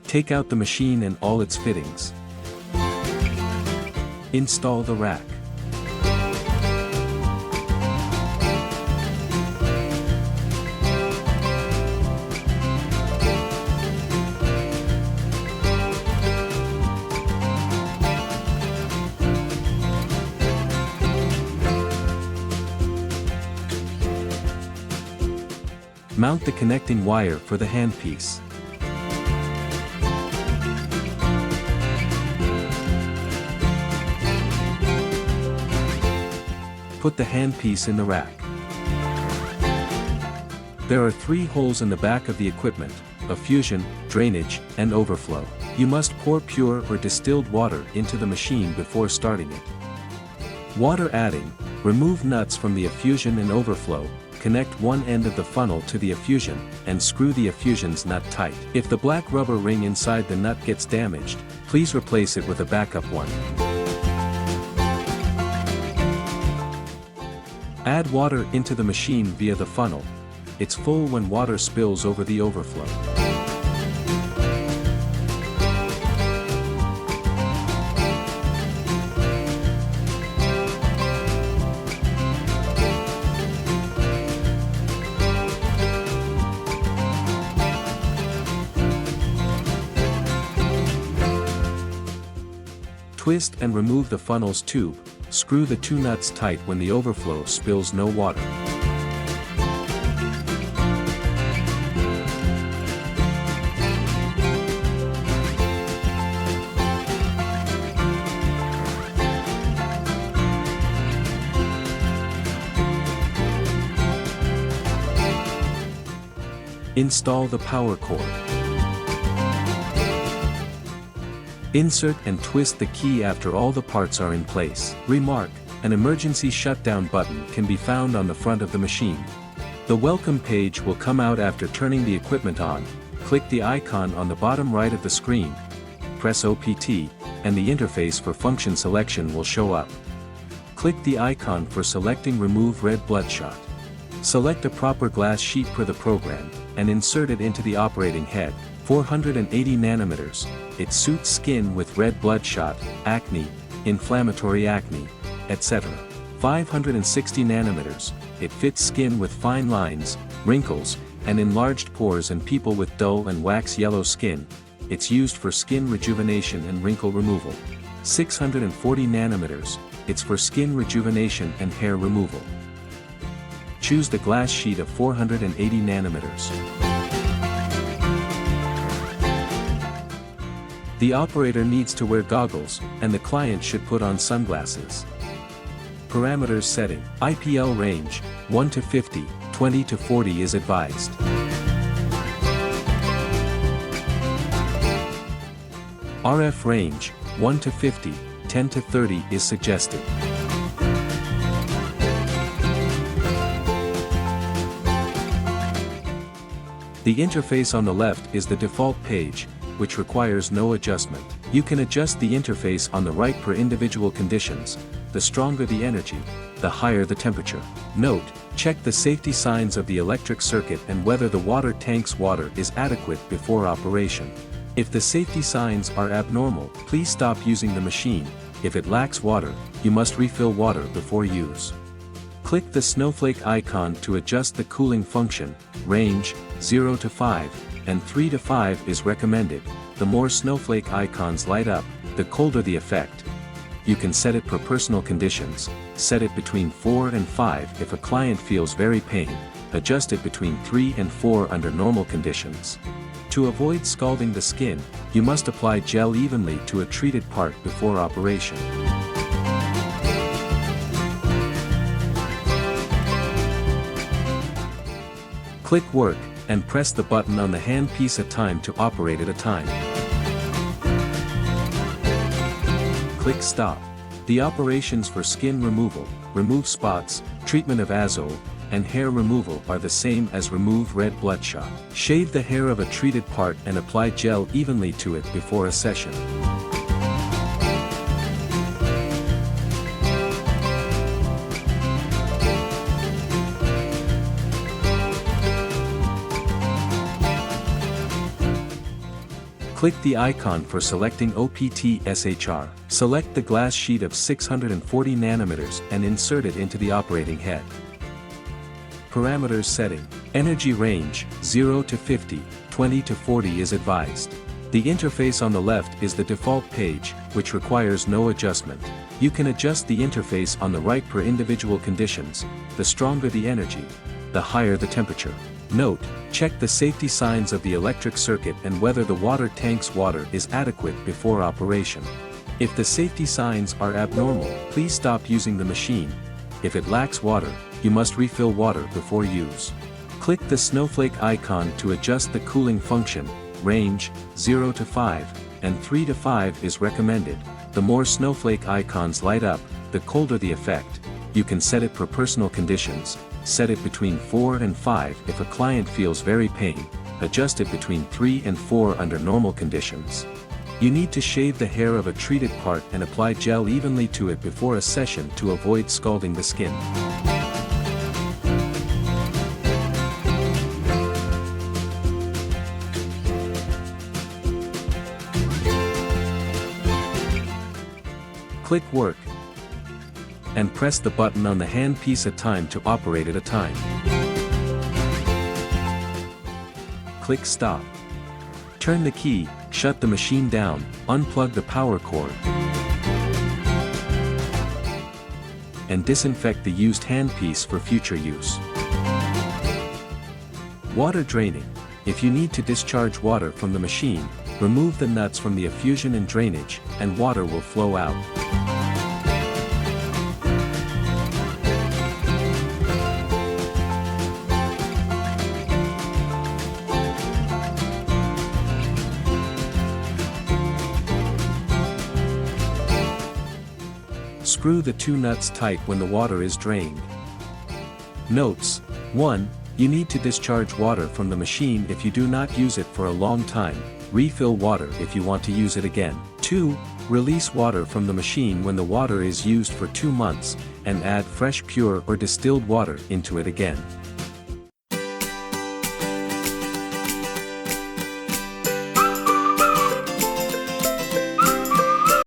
Take out the machine and all its fittings. Install the rack. Mount the connecting wire for the handpiece. Put the handpiece in the rack. There are 3 holes in the back of the equipment: effusion, drainage, and overflow. You must pour pure or distilled water into the machine before starting it. Water adding: remove nuts from the effusion and overflow. Connect one end of the funnel to the effusion, and screw the effusion's nut tight. If the black rubber ring inside the nut gets damaged, please replace it with a backup one. Add water into the machine via the funnel. It's full when water spills over the overflow. Twist and remove the funnel's tube. Screw the 2 nuts tight when the overflow spills no water. Install the power cord. Insert and twist the key after all the parts are in place. Remark: an emergency shutdown button can be found on the front of the machine. The welcome page will come out after turning the equipment on. Click the icon on the bottom right of the screen. Press OPT, and the interface for function selection will show up. Click the icon for selecting Remove Red Bloodshot. Select a proper glass sheet per the program, and insert it into the operating head. 480 nanometers. It suits skin with red bloodshot, acne, inflammatory acne, etc. 560 nanometers. It fits skin with fine lines, wrinkles, and enlarged pores in people with dull and wax yellow skin. It's used for skin rejuvenation and wrinkle removal. 640 nanometers. It's for skin rejuvenation and hair removal. Choose the glass sheet of 480 nanometers. The operator needs to wear goggles, and the client should put on sunglasses. Parameters setting: IPL range, 1 to 50, 20 to 40 is advised. RF range, 1 to 50, 10 to 30 is suggested. The interface on the left is the default page, which requires no adjustment. You can adjust the interface on the right per individual conditions. The stronger the energy, the higher the temperature. Note: check the safety signs of the electric circuit and whether the water tank's water is adequate before operation. If the safety signs are abnormal, please stop using the machine. If it lacks water, you must refill water before use. Click the snowflake icon to adjust the cooling function. Range, 0 to 5. And 3 to 5 is recommended. The more snowflake icons light up, the colder the effect. You can set it per personal conditions. Set it between 4 and 5 if a client feels very pain. Adjust it between 3 and 4 under normal conditions. To avoid scalding the skin, you must apply gel evenly to a treated part before operation. Click Work, and press the button on the handpiece at time to operate at a time. Click Stop. The operations for skin removal, remove spots, treatment of azole, and hair removal are the same as remove red bloodshot. Shave the hair of a treated part and apply gel evenly to it before a session. Click the icon for selecting OPT SHR. Select the glass sheet of 640 nanometers and insert it into the operating head. Parameters setting. Energy range, 0 to 50, 20 to 40 is advised. The interface on the left is the default page, which requires no adjustment. You can adjust the interface on the right per individual conditions. The stronger the energy, the higher the temperature. Note, check the safety signs of the electric circuit and whether the water tank's water is adequate before operation. If the safety signs are abnormal, please stop using the machine. If it lacks water, you must refill water before use. Click the snowflake icon to adjust the cooling function. Range, 0 to 5, and 3 to 5 is recommended. The more snowflake icons light up, the colder the effect. You can set it per personal conditions. Set it between 4 and 5 if a client feels very pain. Adjust it between 3 and 4 under normal conditions. You need to shave the hair of a treated part and apply gel evenly to it before a session to avoid scalding the skin. Click Work and press the button on the handpiece a time to operate at a time. Click Stop. Turn the key, shut the machine down, unplug the power cord, and disinfect the used handpiece for future use. Water draining. If you need to discharge water from the machine, remove the nuts from the effusion and drainage, and water will flow out. Screw the two nuts tight when the water is drained. Notes: 1. You need to discharge water from the machine if you do not use it for a long time. Refill water if you want to use it again. 2. Release water from the machine when the water is used for 2 months, and add fresh pure or distilled water into it again.